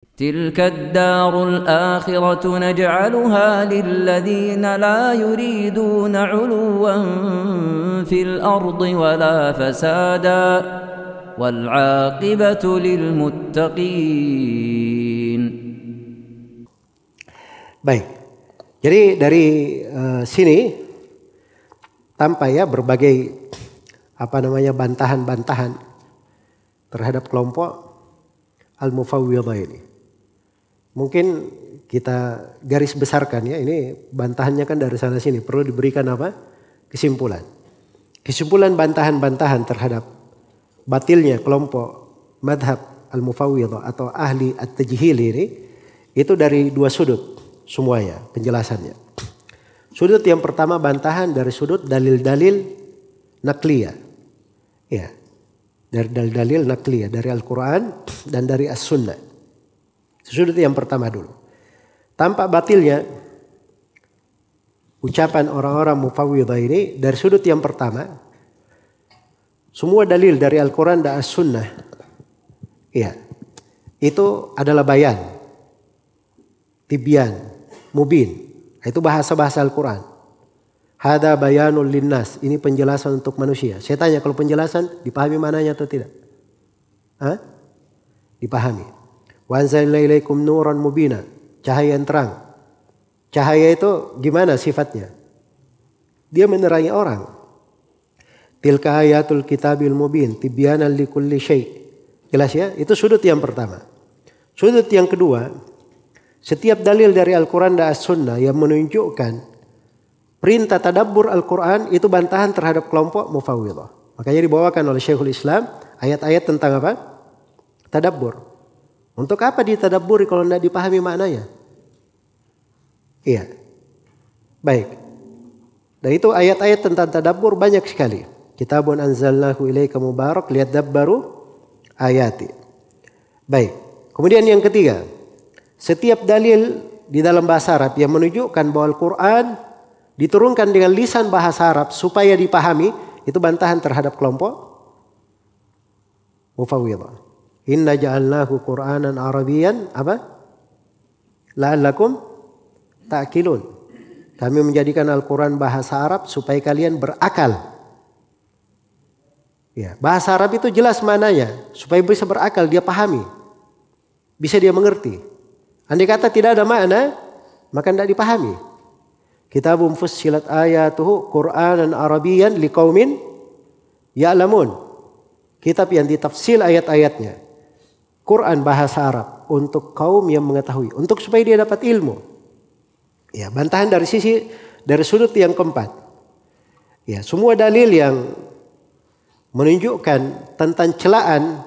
تلك الدار الآخرة نجعلها للذين لا يريدون علوا في الأرض ولا فسادا والعاقبة للمتقين. Baik, jadi dari sini tampak ya berbagai bantahan-bantahan terhadap kelompok al-mufawwidhah ini. Mungkin kita garis besarkan ya, ini bantahannya kan dari sana sini, perlu diberikan kesimpulan. Kesimpulan bantahan-bantahan terhadap batilnya kelompok madhab al-mufawwidhah atau ahli at-tajhil ini, itu dari dua sudut semuanya penjelasannya. Sudut yang pertama bantahan dari sudut dalil-dalil nakliyah. Ya, dari dalil-dalil nakliyah dari Al-Quran dan dari As-Sunnah. Sudut yang pertama dulu. Tampak batilnya ucapan orang-orang mufawwidhah ini dari sudut yang pertama. Semua dalil dari Al-Quran dan As-Sunnah. Ya, itu adalah bayan, tibyan, mubin. Itu bahasa-bahasa Al-Quran. Hada bayanul linnas. Ini penjelasan untuk manusia. Saya tanya, kalau penjelasan dipahami mananya atau tidak? Dipahami. Wa anzalna ilaikum nuran mubina. Cahaya yang terang. Cahaya itu gimana sifatnya? Dia menerangi orang. Tilka ayatul kitabil mubin. Tibyanan likulli syai'. Jelas ya? Itu sudut yang pertama. Sudut yang kedua. Setiap dalil dari Al-Quran dan As-Sunnah yang menunjukkan perintah tadabbur Al-Quran itu bantahan terhadap kelompok mufawwidhah. Makanya dibawakan oleh Syekhul Islam ayat-ayat tentang apa? Tadabbur. Untuk apa ditadabburi kalau tidak dipahami maknanya? Iya. Baik. Dan itu ayat-ayat tentang tadabbur banyak sekali. Kitabun anzalnahu ilaika mubarak liyadabbaru ayati. Baik. Kemudian yang ketiga. Setiap dalil di dalam bahasa Arab yang menunjukkan bahwa Al-Quran diturunkan dengan lisan bahasa Arab supaya dipahami, itu bantahan terhadap kelompok mufawwidhah. Inna ja'alnahu Qur'anan Arabiyan la'allakum ta'qilun. Kami menjadikan Al-Quran bahasa Arab supaya kalian berakal. Ya, bahasa Arab itu jelas maknanya, supaya bisa berakal, dia pahami. Bisa dia mengerti. Andai kata tidak ada makna, maka tidak dipahami. Kitabun fussilat ayatuhu Qur'anan Arabiyan liqaumin ya'lamun. Kitab yang ditafsir ayat-ayatnya. Quran bahasa Arab untuk kaum yang mengetahui, untuk supaya dia dapat ilmu. Ya, bantahan dari sudut yang keempat. Ya, semua dalil yang menunjukkan tentang celaan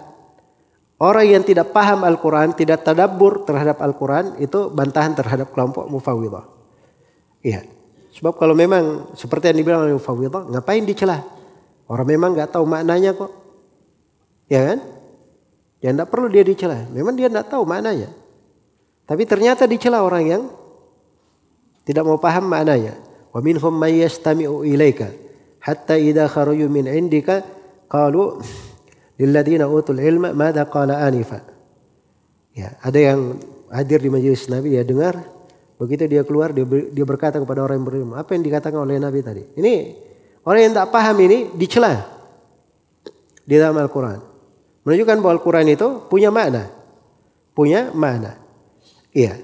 orang yang tidak paham Al-Quran, tidak tadabbur terhadap Al-Quran, itu bantahan terhadap kelompok mufawwidhah. Ya, sebab kalau memang seperti yang dibilang oleh mufawwidhah, ngapain dicela? Orang memang nggak tahu maknanya kok, ya kan? Ya tidak perlu dia dicela. Memang dia tidak tahu maknanya. Tapi ternyata dicela orang yang tidak mau paham maknanya. Wa minhum may yastami'u ilaika hatta idza kharaju min indika qalu lil ladzina utul ilma madza qala anifa. Ya, ada yang hadir di majelis Nabi, dia dengar, begitu dia keluar dia berkata kepada orang yang berilmu, apa yang dikatakan oleh Nabi tadi? Ini orang yang tak paham ini dicela di dalam Al-Quran. Menunjukkan bahwa Al-Quran itu punya makna. Punya makna. Iya.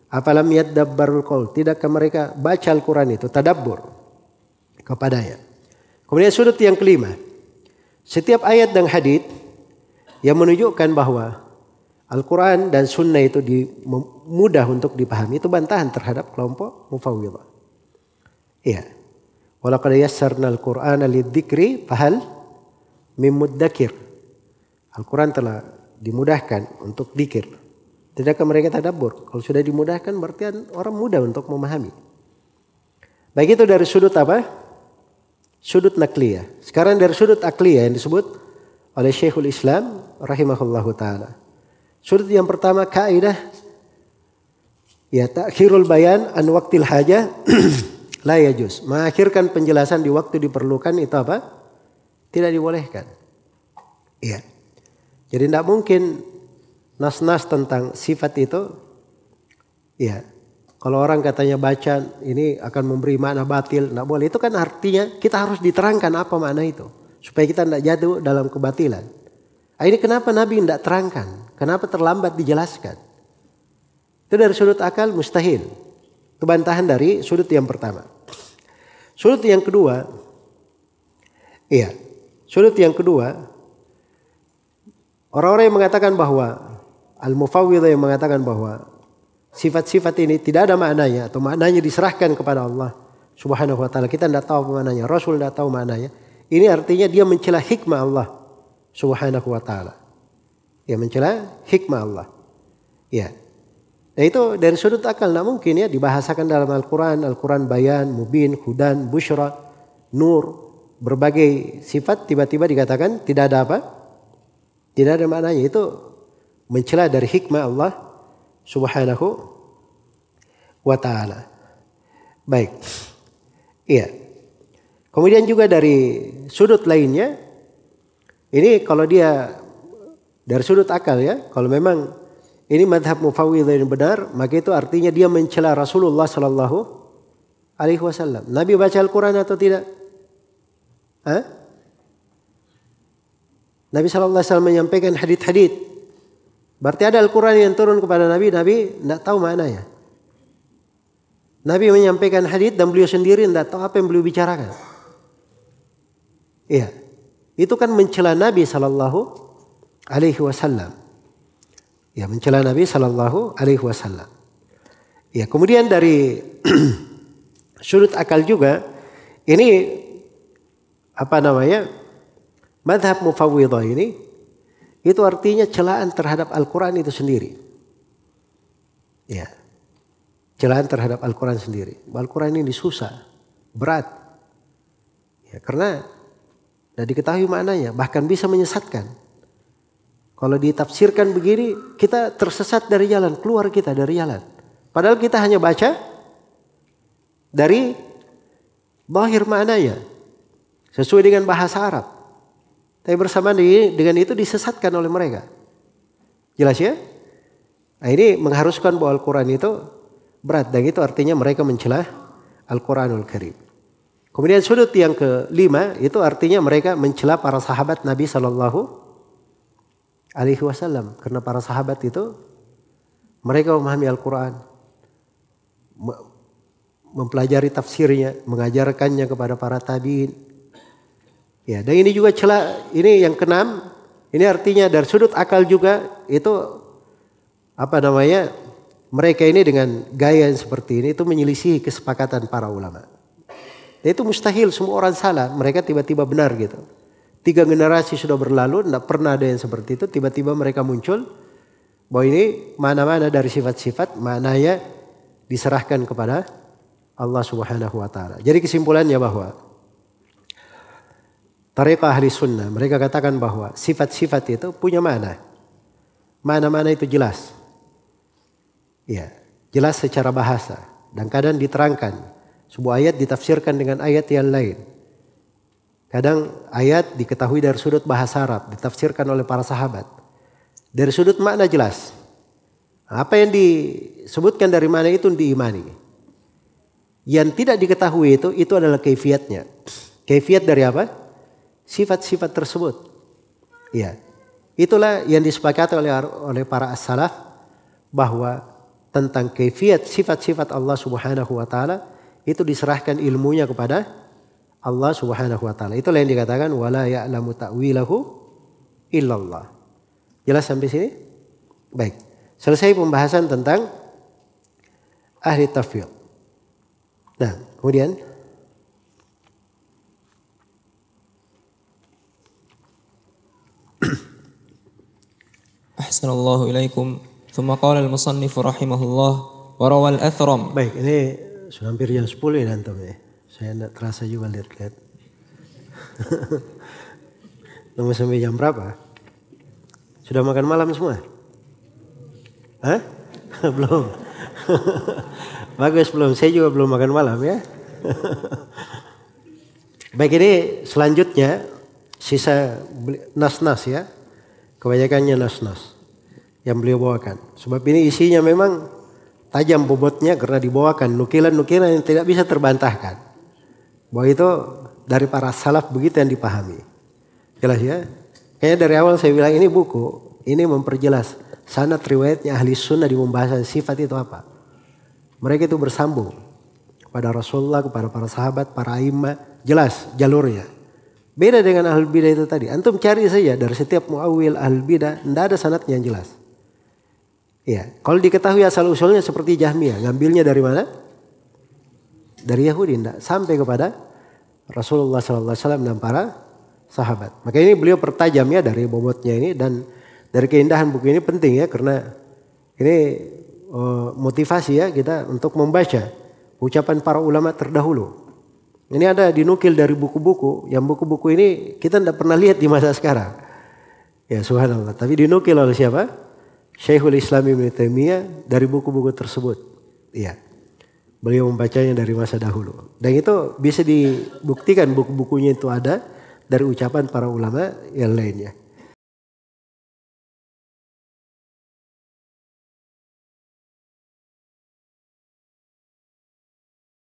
Apalam yadabbarul qaul. Tidakkah mereka baca Al-Quran itu, tadabbur kepadanya. Kemudian sudut yang kelima. Setiap ayat dan hadits yang menunjukkan bahwa Al-Quran dan Sunnah itu mudah untuk dipahami, itu bantahan terhadap kelompok mufawwidhah. Iya. Walaqad yassarnal Qur'ana lidzikri fahal mim muddakir. Al-Quran telah dimudahkan untuk dzikir. Tidakkah mereka tadabbur? Kalau sudah dimudahkan berarti orang mudah untuk memahami. Baik, itu dari sudut apa? Sudut nakliyah. Sekarang dari sudut akliyah yang disebut oleh Syekhul Islam rahimahullahu ta'ala. Sudut yang pertama kaidah ya ta'khirul bayan an waqtil hajah la yajuz. Mengakhirkan penjelasan di waktu diperlukan itu apa? Tidak dibolehkan. Iya. Jadi tidak mungkin nas-nas tentang sifat itu, ya kalau orang katanya baca ini akan memberi makna batil, tidak boleh. Itu kan artinya kita harus diterangkan apa makna itu, supaya kita tidak jatuh dalam kebatilan. Ini kenapa Nabi tidak terangkan? Kenapa terlambat dijelaskan? Itu dari sudut akal mustahil. Itu bantahan dari sudut yang pertama. Sudut yang kedua, orang-orang yang mengatakan bahwa al-mufawwidhah yang mengatakan bahwa sifat-sifat ini tidak ada maknanya atau maknanya diserahkan kepada Allah Subhanahu wa taala. Kita tidak tahu apa maknanya, Rasul tidak tahu maknanya. Ini artinya dia mencela hikmah Allah Subhanahu wa taala. Ya, mencela hikmah Allah. Ya. Nah itu dari sudut akal tidak mungkin ya dibahasakan dalam Al-Quran. Al-Quran bayan, mubin, hudan, busyra, nur, berbagai sifat tiba-tiba dikatakan tidak ada apa? Tidak ada maknanya. Itu mencela dari hikmah Allah Subhanahu wa ta'ala. Baik. Iya. Kemudian juga dari sudut lainnya, ini kalau dia dari sudut akal ya, kalau memang ini madhab mufawwidhah yang benar, maka itu artinya dia mencela Rasulullah sallallahu alaihi wasallam. Nabi baca Al-Quran atau tidak? Nabi sallallahu alaihi wasallam menyampaikan hadits-hadits. Berarti ada Al-Quran yang turun kepada Nabi tidak tahu maknanya. Nabi menyampaikan hadits dan beliau sendiri tidak tahu apa yang beliau bicarakan. Iya. Itu kan mencela Nabi sallallahu alaihi wasallam. Ya, mencela Nabi sallallahu alaihi wasallam. Ya, kemudian dari sudut akal juga ini madhab mufawwidhah ini itu artinya celaan terhadap Al-Quran itu sendiri. Ya. Celaan terhadap Al-Quran sendiri. Al-Quran ini susah, berat. Ya, karena tidak diketahui maknanya, bahkan bisa menyesatkan. Kalau ditafsirkan begini, kita tersesat dari jalan, keluar kita dari jalan. Padahal kita hanya baca dari zahir maknanya, sesuai dengan bahasa Arab. Tapi bersamaan dengan itu disesatkan oleh mereka. Jelas ya? Nah, ini mengharuskan bahwa Al-Quran itu berat. Dan itu artinya mereka mencela Al-Quranul Karim. Kemudian sudut yang kelima itu artinya mereka mencela para sahabat Nabi Sallallahu Alaihi Wasallam. Karena para sahabat itu mereka memahami Al-Quran, mempelajari tafsirnya, mengajarkannya kepada para tabi'in. Ya, dan ini juga ini yang keenam, ini artinya dari sudut akal juga itu mereka ini dengan gaya yang seperti ini itu menyelisihi kesepakatan para ulama. Dan itu mustahil semua orang salah, mereka tiba-tiba benar gitu. 3 generasi sudah berlalu, tidak pernah ada yang seperti itu, tiba-tiba mereka muncul bahwa ini mana-mana dari sifat-sifat maknanya diserahkan kepada Allah Subhanahu wa taala. Jadi kesimpulannya bahwa Tariqah ahli sunnah, mereka katakan bahwa sifat-sifat itu punya makna. Mana-mana itu jelas. Ya, jelas secara bahasa. Dan kadang diterangkan. Sebuah ayat ditafsirkan dengan ayat yang lain. Kadang ayat diketahui dari sudut bahasa Arab, ditafsirkan oleh para sahabat. Dari sudut makna jelas. Apa yang disebutkan dari mana itu diimani. Yang tidak diketahui itu adalah kaifiatnya. Kaifiat dari apa? Sifat-sifat tersebut. Ya. Itulah yang disepakati oleh para as-salaf bahwa tentang kaifiat sifat-sifat Allah Subhanahu wa taala itu diserahkan ilmunya kepada Allah Subhanahu wa taala. Itulah yang dikatakan wala ya'lamu ta'wilahu illallah. Jelas sampai sini? Baik. Selesai pembahasan tentang ahli tafwid. Nah, kemudian Ahsanallahu ilaikum. Thumma qala al-musannif rahimahullah wa rawal athram. Baik, ini sudah hampir jam 10 ini antum ya. Saya tidak terasa juga lihat-lihat. Nunggu sampai jam berapa? Sudah makan malam semua? Hah? Belum. Bagus belum. Saya juga belum makan malam ya. Baik, ini selanjutnya sisa nas-nas ya. Kebanyakannya nas-nas. yang beliau bawakan. Sebab ini isinya memang tajam bobotnya karena dibawakan nukilan-nukilan yang tidak bisa terbantahkan. Bahwa itu dari para salaf begitu yang dipahami. Jelas ya? Kayaknya dari awal saya bilang ini buku, ini memperjelas sanad riwayatnya ahli sunnah di pembahasan sifat itu apa. Mereka itu bersambung kepada Rasulullah, kepada para sahabat, para imam, jelas jalurnya. Beda dengan ahlul bidah itu tadi. Antum cari saja dari setiap muawil ahlul bidah, tidak ada sanadnya yang jelas. Ya, kalau diketahui asal usulnya seperti Jahmiyah, ngambilnya dari mana? Dari Yahudi, tidak sampai kepada Rasulullah SAW dan para sahabat. Maka ini beliau pertajam ya dari bobotnya ini, dan dari keindahan buku ini penting ya, karena ini motivasi ya kita untuk membaca ucapan para ulama terdahulu. Ini ada dinukil dari buku-buku, yang buku-buku ini kita tidak pernah lihat di masa sekarang. Ya subhanallah, tapi dinukil oleh siapa? Syekhul Islam Ibnu Taimiyah dari buku-buku tersebut. Iya. Beliau membacanya dari masa dahulu. Dan itu bisa dibuktikan buku-bukunya itu ada dari ucapan para ulama yang lainnya.